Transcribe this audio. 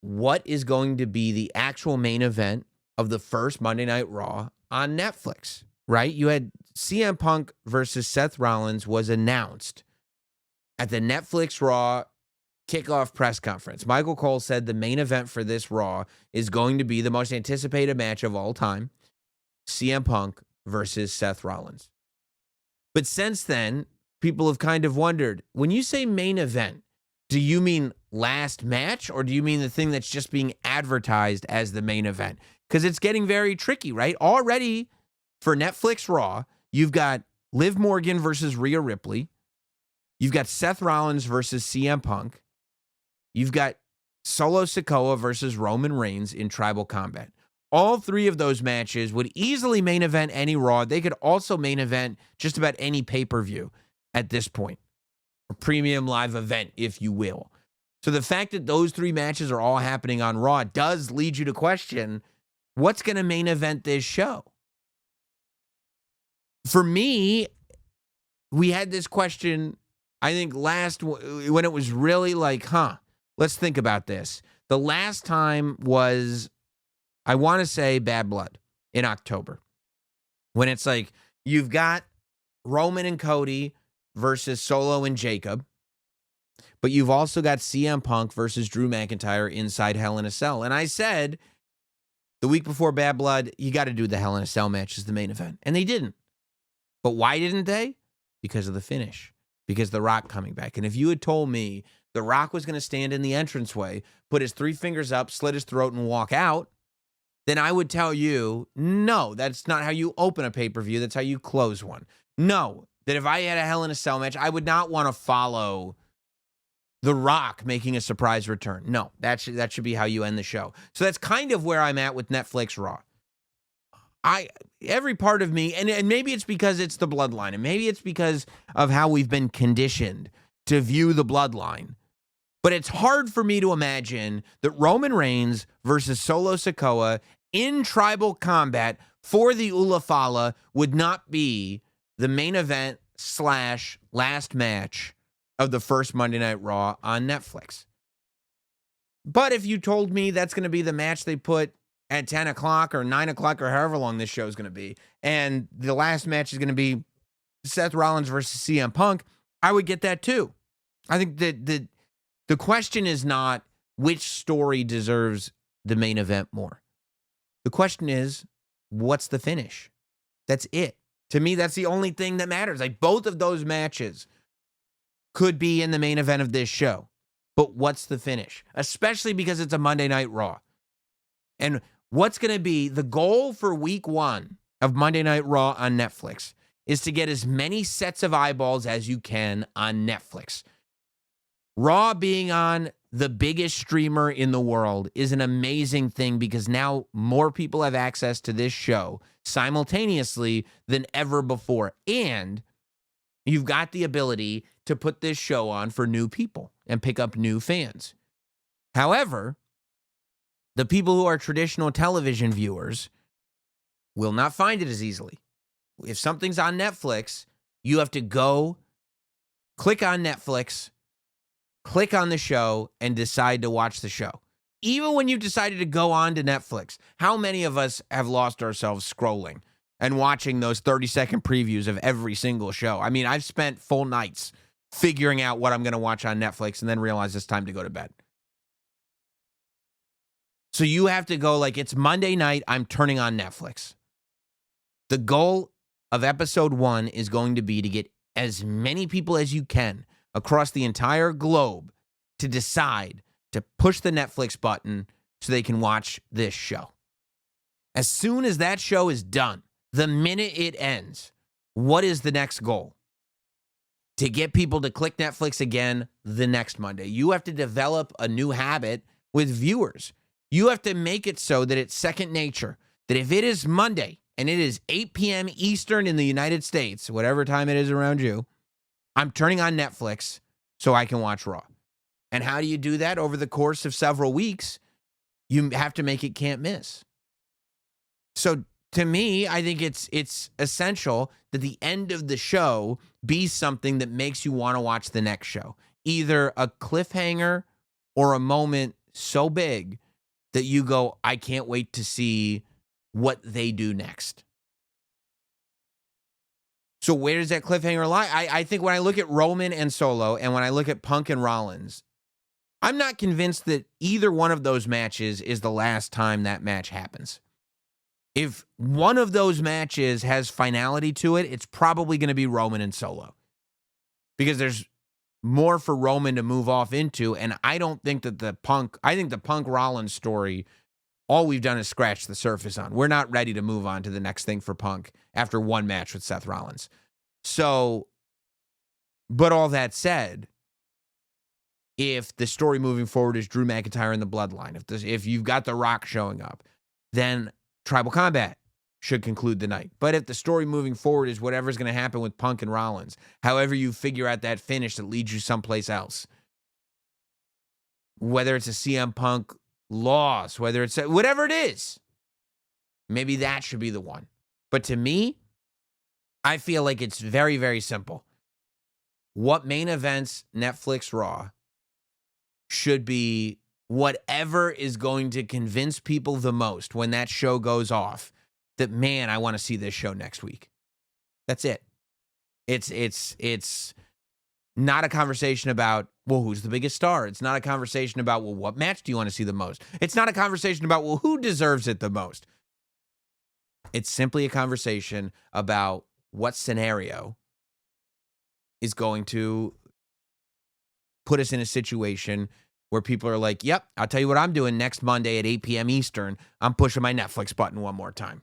what is going to be the actual main event of the first Monday Night Raw on Netflix, right? You had CM Punk versus Seth Rollins was announced at the Netflix Raw kickoff press conference. Michael Cole said the main event for this Raw is going to be the most anticipated match of all time, CM Punk versus Seth Rollins. But since then, people have kind of wondered, when you say main event, do you mean last match or do you mean the thing that's just being advertised as the main event? Because it's getting very tricky, right? Already for Netflix Raw, you've got Liv Morgan versus Rhea Ripley. You've got Seth Rollins versus CM Punk. You've got Solo Sikoa versus Roman Reigns in Tribal Combat. All three of those matches would easily main event any Raw. They could also main event just about any pay-per-view at this point. A premium live event, if you will. So the fact that those three matches are all happening on Raw does lead you to question, what's going to main event this show? For me, we had this question, I think when it was really like, let's think about this. The last time was, I want to say, Bad Blood in October. When it's like, you've got Roman and Cody versus Solo and Jacob, but you've also got CM Punk versus Drew McIntyre inside Hell in a Cell. And I said, the week before Bad Blood, you got to do the Hell in a Cell match as the main event. And they didn't. But why didn't they? Because of the finish. Because The Rock coming back. And if you had told me The Rock was going to stand in the entranceway, put his three fingers up, slit his throat, and walk out, then I would tell you, no, that's not how you open a pay-per-view. That's how you close one. No, that if I had a Hell in a Cell match, I would not want to follow The Rock making a surprise return. No, that should be how you end the show. So that's kind of where I'm at with Netflix Raw. Every part of me, and maybe it's because it's the bloodline, and maybe it's because of how we've been conditioned to view the bloodline. But it's hard for me to imagine that Roman Reigns versus Solo Sikoa in Tribal Combat for the Ula Fala would not be the main event / last match of the first Monday Night Raw on Netflix. But if you told me that's going to be the match they put at 10 o'clock or 9 o'clock or however long this show is going to be, and the last match is going to be Seth Rollins versus CM Punk, I would get that too. I think that the question is not which story deserves the main event more. The question is, what's the finish? That's it. To me, that's the only thing that matters. Like, both of those matches could be in the main event of this show. But what's the finish? Especially because it's a Monday Night Raw. And what's going to be the goal for week 1 of Monday Night Raw on Netflix is to get as many sets of eyeballs as you can on Netflix. Raw being on the biggest streamer in the world is an amazing thing because now more people have access to this show simultaneously than ever before. And you've got the ability to put this show on for new people and pick up new fans. However, the people who are traditional television viewers will not find it as easily. If something's on Netflix, you have to go click on Netflix, click on the show, and decide to watch the show. Even when you've decided to go on to Netflix, how many of us have lost ourselves scrolling and watching those 30-second previews of every single show? I mean, I've spent full nights figuring out what I'm going to watch on Netflix and then realize it's time to go to bed. So you have to go like, it's Monday night, I'm turning on Netflix. The goal of episode 1 is going to be to get as many people as you can across the entire globe to decide to push the Netflix button so they can watch this show. As soon as that show is done, the minute it ends, what is the next goal? To get people to click Netflix again the next Monday. You have to develop a new habit with viewers. You have to make it so that it's second nature, that if it is Monday and it is 8 p.m. Eastern in the United States, whatever time it is around you, I'm turning on Netflix so I can watch Raw. And how do you do that over the course of several weeks? You have to make it can't miss. So to me, I think it's essential that the end of the show be something that makes you want to watch the next show. Either a cliffhanger or a moment so big that you go, I can't wait to see what they do next. So where does that cliffhanger lie? I think when I look at Roman and Solo and when I look at Punk and Rollins, I'm not convinced that either one of those matches is the last time that match happens. If one of those matches has finality to it, it's probably going to be Roman and Solo. Because there's more for Roman to move off into, and I don't think that the Punk Rollins story, all we've done is scratch the surface on. We're not ready to move on to the next thing for Punk after one match with Seth Rollins. So, but all that said, if the story moving forward is Drew McIntyre and the Bloodline, if you've got The Rock showing up, then Tribal Combat should conclude the night. But if the story moving forward is whatever's going to happen with Punk and Rollins, however you figure out that finish that leads you someplace else, whether it's a CM Punk loss, whether it's whatever it is, maybe that should be the one. But to me, I feel like it's very, very simple. What main events Netflix Raw should be whatever is going to convince people the most when that show goes off that, man, I want to see this show next week. That's it. It's not a conversation about, well, who's the biggest star? It's not a conversation about, well, what match do you want to see the most? It's not a conversation about, well, who deserves it the most? It's simply a conversation about what scenario is going to put us in a situation where people are like, yep, I'll tell you what I'm doing next Monday at 8 p.m. Eastern. I'm pushing my Netflix button one more time.